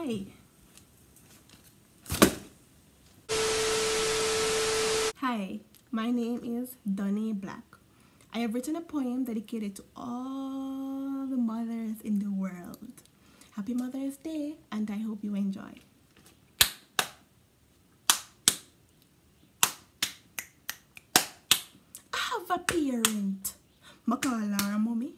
Hi. Hi, my name is Donnie Black. I have written a poem dedicated to all the mothers in the world. Happy Mother's Day, and I hope you enjoy. I have a parent. I call her mommy.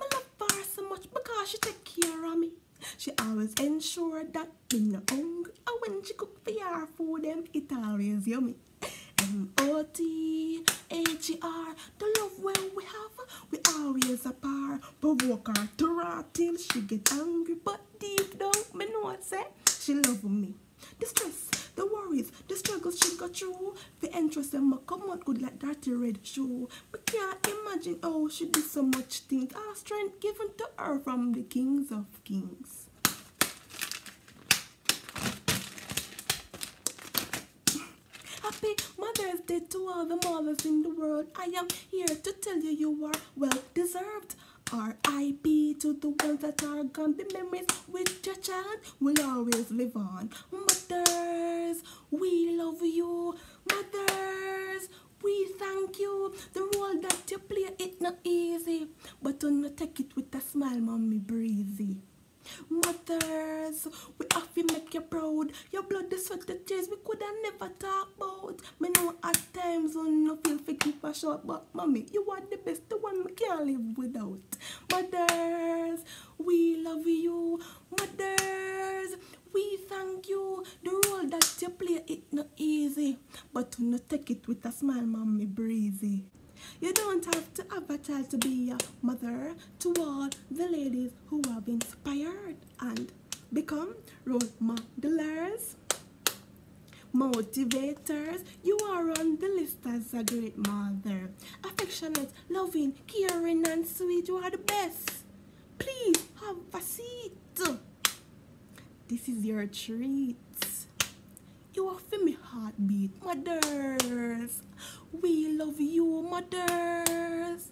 I love her so much because she take care of me. She always ensure that me no hungry. And when she cook for her food, them it always yummy. M-O-T-H-E-R, the love when we have, we always apart. Provoke her to rot till she get angry, but deep down, me know what say, she love me. The stress, the worries, the struggles she got through, the interest them come out good like dirty red shoe. But can't imagine how she did so much things. Our strength given to her from the kings of kings. Happy Mother's Day to all the mothers in the world. I am here to tell you you are well deserved. R.I.P. to the ones that are gone. The memories with your child will always live on. Mothers, we love you. Mothers, we thank you. The role that you play, it not easy. But don't you take it with a smile, mommy breezy. Mothers, we have to make you proud. Your blood, the sweat, the tears we could have never talk about. Me know at times when you feel for keep a short, but mommy, you are the best, the one we can't live without. Mothers, we love you. Mothers, we thank you. The role that you play, it not easy, but to not take it with a smile, mommy breezy. You don't have to have a child to be a mother. To all the ladies who have inspired and become role modelers, motivators, you are on the list as a great mother. Affectionate, loving, caring and sweet, you are the best. Please have a seat. This is your treat. You are for me heartbeat. Mothers, we love you. Mothers,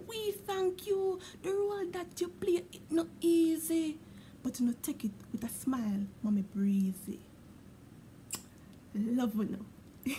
we thank you. The role that you play, it not easy, but you know, take it with a smile, mommy breezy. Love you now.